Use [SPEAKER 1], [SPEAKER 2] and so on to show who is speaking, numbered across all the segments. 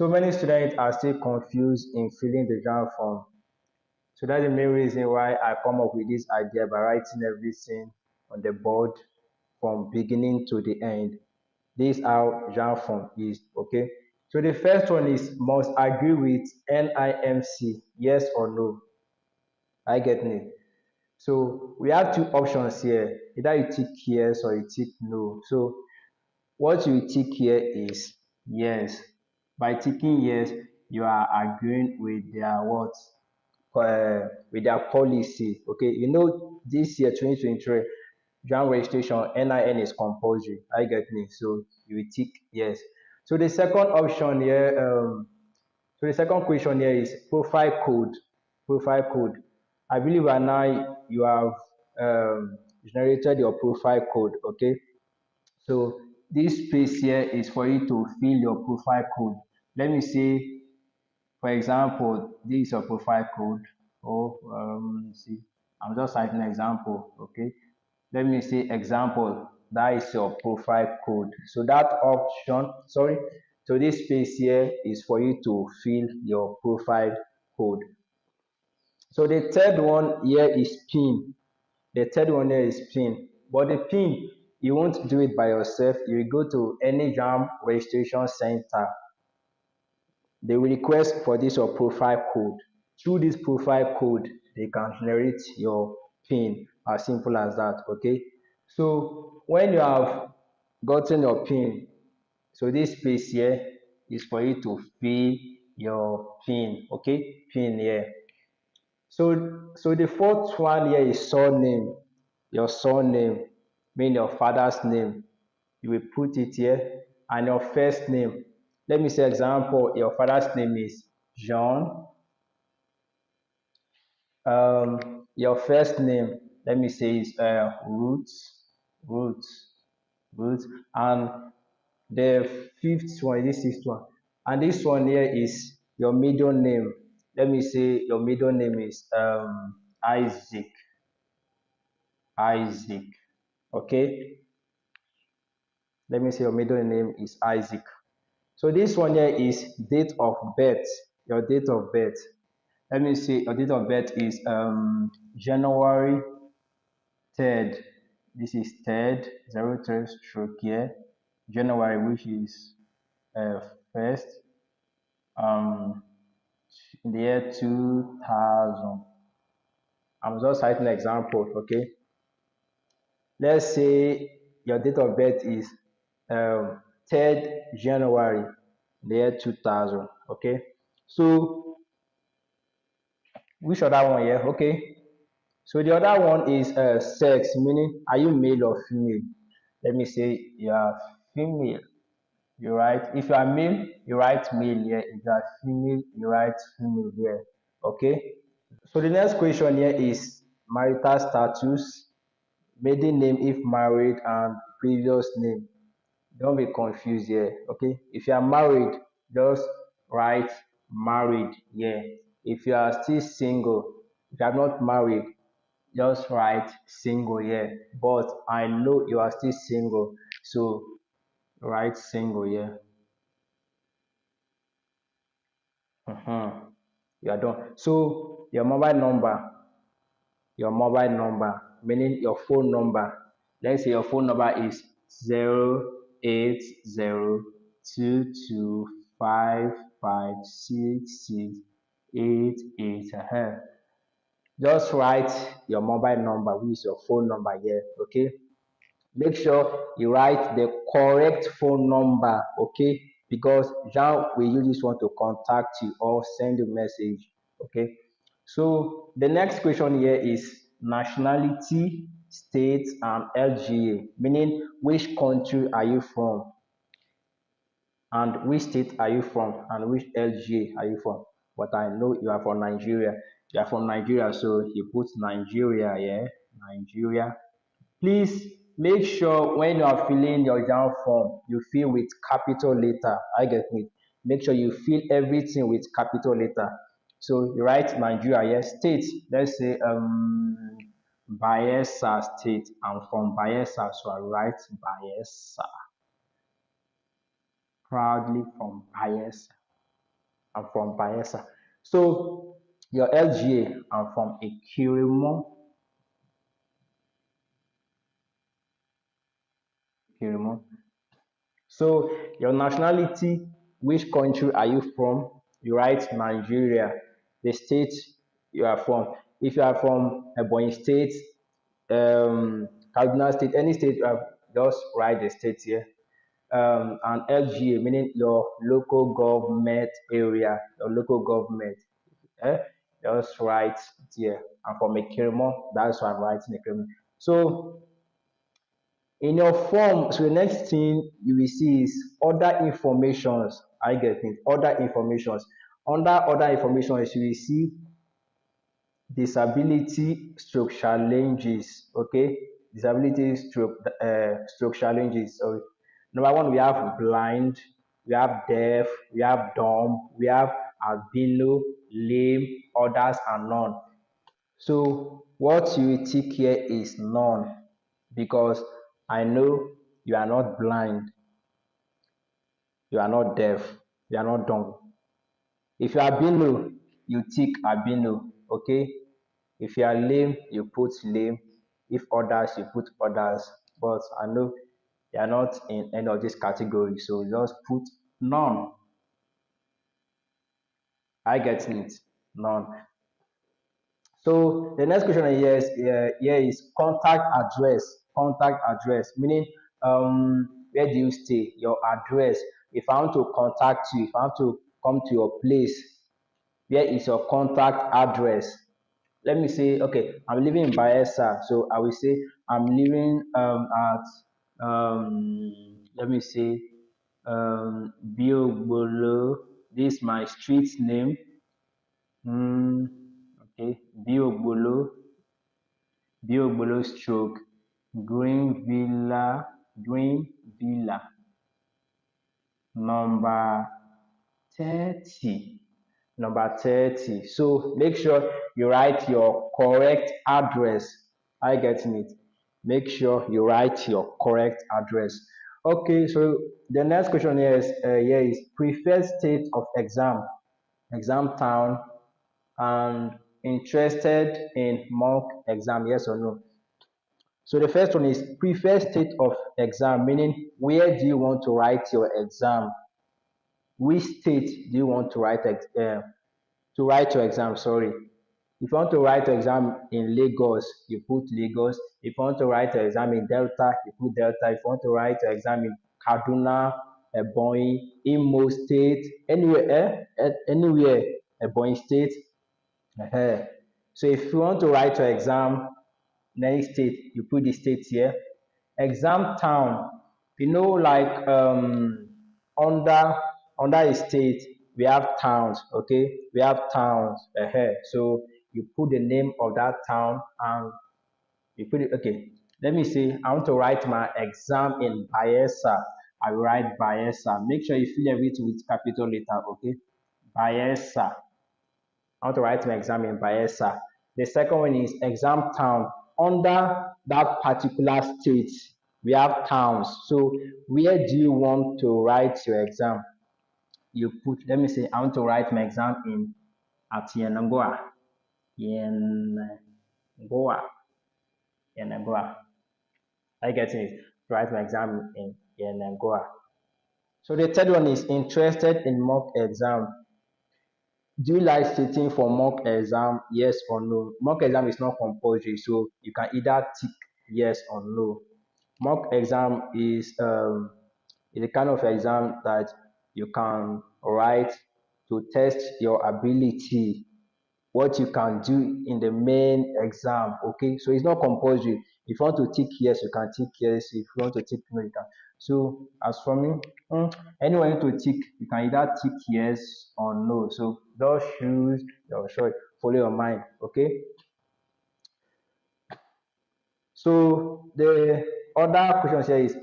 [SPEAKER 1] So many students are still confused in filling the JAMB form. So that's the main reason why I come up with this idea by writing everything on the board from beginning to the end. This is how JAMB form is, okay? So the first one is must agree with NIMC, yes or no. I get me. So we have two options here. Either you tick yes or you tick no. So what you tick here is yes. By ticking yes, you are agreeing with their what? With their policy. Okay, you know this year 2023 joint registration NIN is compulsory. I get me. So you will tick yes. So the second option here, so the second question here is profile code. Profile code. I believe by now you have generated your profile code. Okay, so this space here is for you to fill your profile code. Let me say, for example, this is your profile code. Oh, see, I'm just citing an example. Okay, let me say example. That is your profile code. So that option, sorry, so this space here is for you to fill your profile code. So the third one here is pin. The third one here is pin. But the pin, you won't do it by yourself. You will go to any JAM registration center. They will request for this your profile code. Through this profile code, they can generate your pin. As simple as that. Okay. So when you have gotten your pin, so this space here is for you to fill your pin. Okay, pin here. So the fourth one here is surname. Your surname, mean your father's name. You will put it here, and your first name. Let me say example. Your father's name is John. Your first name, let me say is Ruth, Ruth, and the fifth one, this sixth one, and this one here is your middle name. Let me say your middle name is Isaac. Isaac. Okay. Let me say your middle name is Isaac. So this one here is date of birth. Your date of birth. Let me see. Your date of birth is January 3rd. This is 3rd 03 stroke here. January, which is first. Um, in the year 2000. I'm just citing an example. Okay. Let's say your date of birth is 3rd January, the year 2000. Okay. So which other one here? Okay. So the other one is sex, meaning are you male or female? Let me say you are female. You write, if you are male, you write male here. If you are female, you write female here. Okay. So the next question here is marital status, maiden name if married, and previous name. Don't be confused here. Okay. If you are married, just write married here. If you are still single, if you are not married, just write single here. But I know you are still single, so write single here. You are done. So your mobile number, meaning your phone number. Let's say your phone number is 08022556688. Just write your mobile number, which is your phone number here. Okay. Make sure you write the correct phone number, okay? Because Jean will use this one to contact you or send you a message, okay? So the next question here is nationality, state, and LGA, meaning which country are you from, and which state are you from, and which LGA are you from. But I know you are from Nigeria. You are from Nigeria, so you put Nigeria here, Nigeria. Please make sure when you are filling your JAMB form, you fill with capital letter. I get it. Make sure you fill everything with capital letter. So you write Nigeria, yes, state. Let's say Bayelsa State. I'm from Bayelsa, so I write Bayelsa. Proudly from Bayelsa. I'm from Bayelsa. So your LGA, I'm from Ikirimo. Ikirimo. So your nationality, which country are you from? You write Nigeria, the state you are from. If you are from Ebonyi State, Kaduna State, any state, you have just write the state here. And LGA, meaning your local government area, your local government. Eh? Just write it here. I'm from Ekirimo, that's why I'm writing Ekirimo. So in your form, so the next thing you will see is other informations. I get it. Other informations. Under other informations, you will see disability stroke challenges. Okay, disability stroke challenges. So number one, we have blind, we have deaf, we have dumb, we have albino, lame, others, and none. So what you will tick here is none because I know you are not blind, you are not deaf, you are not dumb. If you are albino, you tick albino, okay? If you are lame, you put lame. If others, you put others. But I know you are not in any of these categories, so just put none. I get it, none. So the next question here is contact address. Contact address, meaning where do you stay? Your address. If I want to contact you, if I want to come to your place, where is your contact address? Let me say, okay, I'm living in Bayelsa, so I will say I'm living at let me say Biogbolo. This is my street name. Okay, Biogbolo stroke Green Villa number 30. Number 30. So make sure you write your correct address. I getting it. Make sure you write your correct address. Okay, so the next question here is preferred state of exam town, and interested in mock exam, yes or no? So the first one is preferred state of exam, meaning where do you want to write your exam? Which state do you want to write your exam? Sorry. If you want to write your exam in Lagos, you put Lagos. If you want to write your exam in Delta, you put Delta. If you want to write your exam in Kaduna, Ebonyi, Imo State, anywhere, Ebonyi State. uh So if you want to write your exam in any state, you put the state here. Exam town, like under under a state, we have towns. Okay, we have towns. So you put the name of that town and you put it. Okay, let me see. I want to write my exam in Bayelsa. I will write Bayelsa. Make sure you fill everything with capital letter. Okay, Bayelsa. I want to write my exam in Bayelsa. The second one is exam town. Under that particular state, we have towns. So where do you want to write your exam? You put, let me say, I want to write my exam in at Yenangoa. Yenangoa. Yenangoa. I get it. To write my exam in Yenangoa. So the third one is interested in mock exam. Do you like sitting for mock exam? Yes or no? Mock exam is not compulsory, so you can either tick yes or no. Mock exam is a kind of exam that you can write to test your ability, what you can do in the main exam. Okay, so it's not compulsory. If you want to tick yes, you can tick yes. If you want to tick no, you can. So as for me, anyone to tick, you can either tick yes or no. So just choose your choice, follow your mind. Okay. So the other question here is,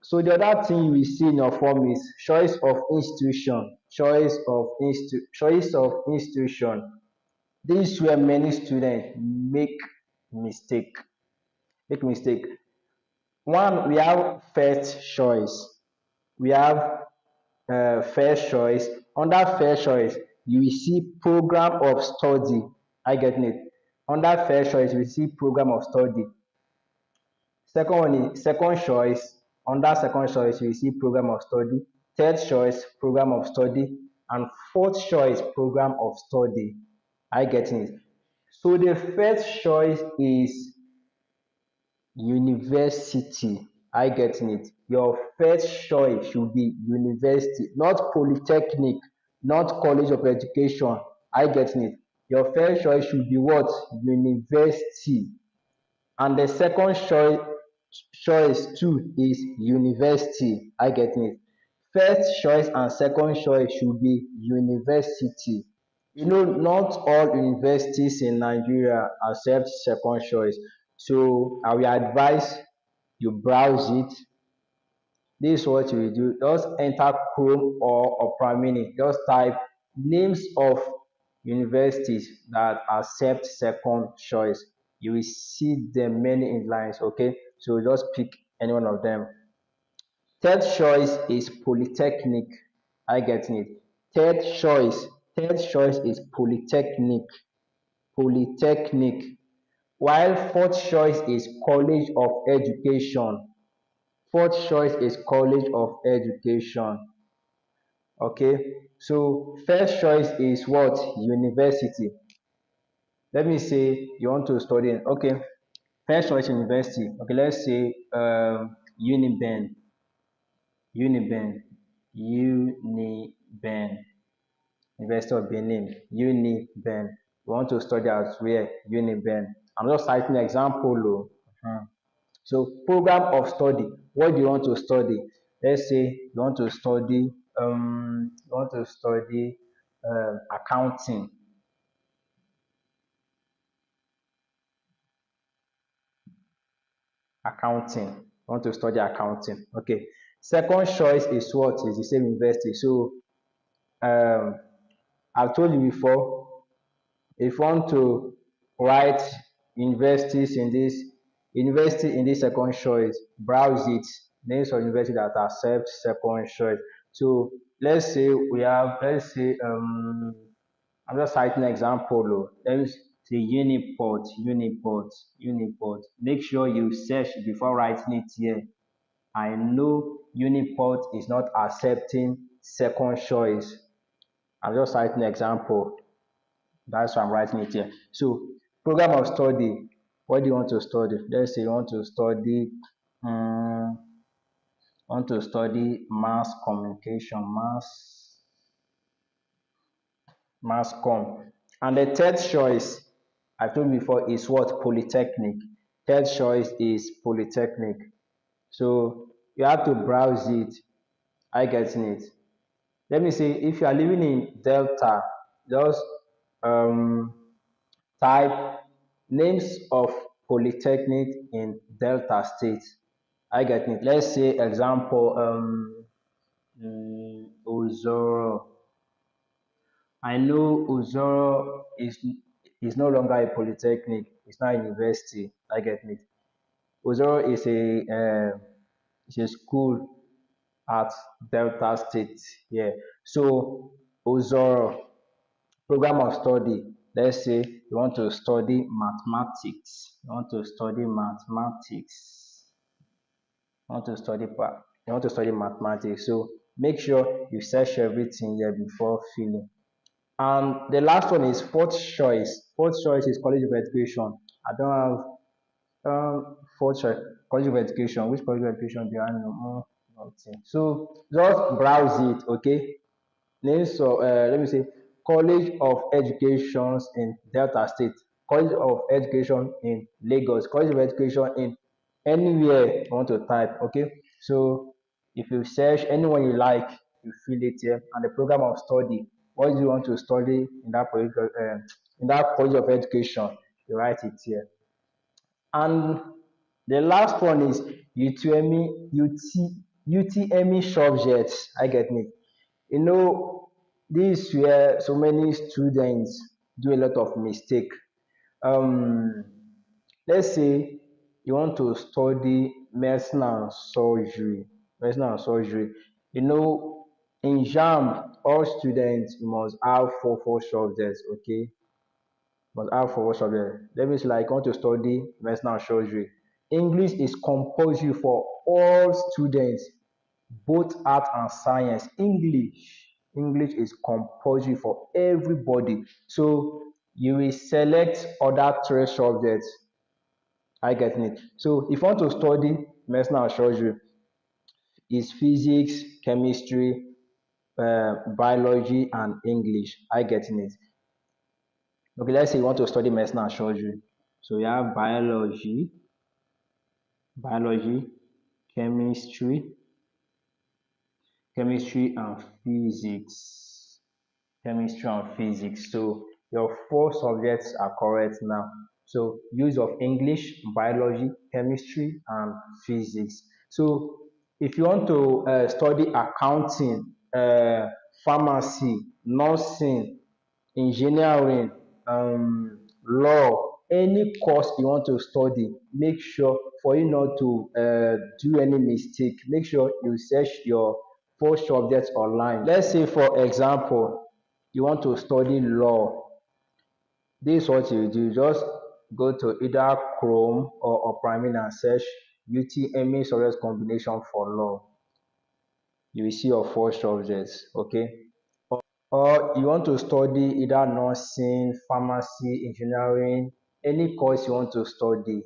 [SPEAKER 1] so the other thing you will see in your form is choice of institution. Choice of institution. This is where many students mistake. Make mistake. One, we have first choice. We have first choice. Under first choice, you will see program of study. I get it. Under first choice, you will see program of study. Second one is second choice. Under second choice, you will see program of study. Third choice, program of study. And fourth choice, program of study. I get it. So the first choice is university. I get it. Your first choice should be university, not polytechnic, not college of education. I get it. Your first choice should be what? University. And the second choice too is university. I get it. First choice and second choice should be university. Not all universities in Nigeria accept second choice. So I will advise you browse it. This is what you will do. Just enter Chrome or Opera Mini. Just type names of universities that accept second choice. You will see them many in lines. Okay, so just pick any one of them. Third choice is polytechnic. I get it. Third choice. Third choice is polytechnic. Polytechnic. While fourth choice is college of education. Fourth choice is college of education. Okay. So first choice is what? University. Let me say you want to study. Okay. First choice university. Okay. Let's say Uniben. Uniben. Uniben. University of Benin. Uniben. You want to study at where? Uniben. I'm just citing an example. Oh. So program of study. What do you want to study? Let's say you want to study accounting. Accounting. You want to study accounting. Okay. Second choice is what? Is the same university. So um, I've told you before, if you want to write university in this second choice, browse it. Names of university that accept second choice. So let's say I'm just citing an example. Oh. Let me say Uniport. Make sure you search before writing it here. I know Uniport is not accepting second choice. I'm just citing an example. That's why I'm writing it here. So, program of study. What do you want to study? Let's say you um, want to study mass communication, mass com. And the third choice, I told you before, is what? Polytechnic. Third choice is polytechnic. So you have to browse it. I get it. Let me say, if you are living in Delta, just um, type names of polytechnic in Delta State. I get it. Let's say example Uzoro. I know Uzoro is no longer a polytechnic. It's not a university. I get it. Uzoro is a school at Delta State. Yeah. So Uzoro program of study. Let's say you want to study mathematics. You want to study mathematics. You want to study you want to study mathematics. So make sure you search everything here before filling. And the last one is fourth choice. Fourth choice is college of education. I don't have fourth choice college of education. Which college of education do I know? Nothing. So just browse it, okay? Names of let me say College of Education in Delta State, College of Education in Lagos, College of Education in anywhere you want to type. Okay, so if you search anyone you like, you fill it here, and the program of study. What do you want to study in that College of Education? You write it here. And the last one is UTME subjects. I get it. You know, this is where so many students do a lot of mistake. Um, let's say you want to study medicine and surgery. Medicine and surgery. You know, In jamb, all students must have four subjects, okay? Must have four subjects. That means like you want to study medicine and surgery. English is compulsory for all students, both art and science. English is compulsory for everybody. So you will select other three subjects. I get it. So if you want to study medicine and surgery, is physics, chemistry, biology, and English. I getting it. Okay, let's say you want to study medicine and surgery. So you have biology, chemistry, and physics. Chemistry and physics. So your four subjects are correct now. So use of English, biology, chemistry, and physics. So if you want to study accounting, pharmacy, nursing, engineering, law, any course you want to study, make sure for you not to do any mistake, make sure you search your four subjects online. Let's say for example, you want to study law. This is what you do, just go to either Chrome or Opera Mini and search UTME subject combination for law. You will see your four subjects, okay? Or you want to study either nursing, pharmacy, engineering, any course you want to study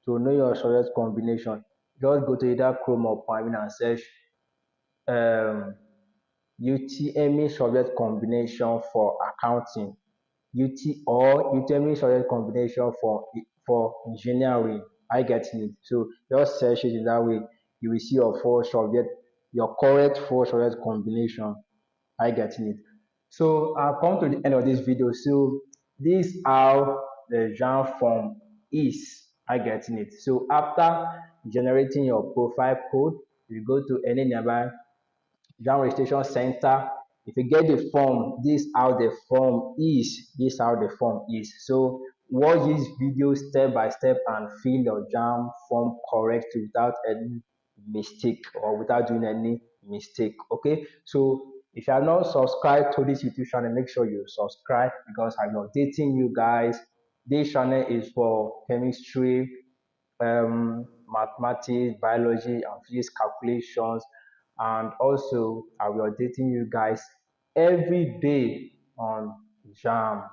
[SPEAKER 1] to know your subject combination, just go to either Chrome or Opera Mini and search um, UTME subject combination for accounting. UTME subject combination for engineering. I get it. So just search it in that way. You will see your four subject, your correct four subject combination. I get it. So I've come to the end of this video. So this is how the JAM form is. I getting it. So after generating your profile code, you go to any nearby JAM registration center. If you get the form, this is how the form is. This is how the form is. So watch this video step by step and fill your JAM form correctly without any mistake or without doing any mistake. Okay. So if you are not subscribed to this YouTube channel, make sure you subscribe because I'm updating you guys. This channel is for chemistry, mathematics, biology, and physics calculations. And also, I will updating you guys every day on JAM.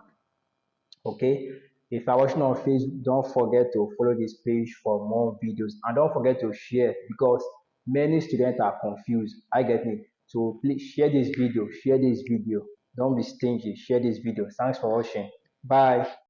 [SPEAKER 1] Okay. If you're watching on Facebook, don't forget to follow this page for more videos and don't forget to share because many students are confused. I get it. So please share this video. Share this video. Don't be stingy. Share this video. Thanks for watching. Bye.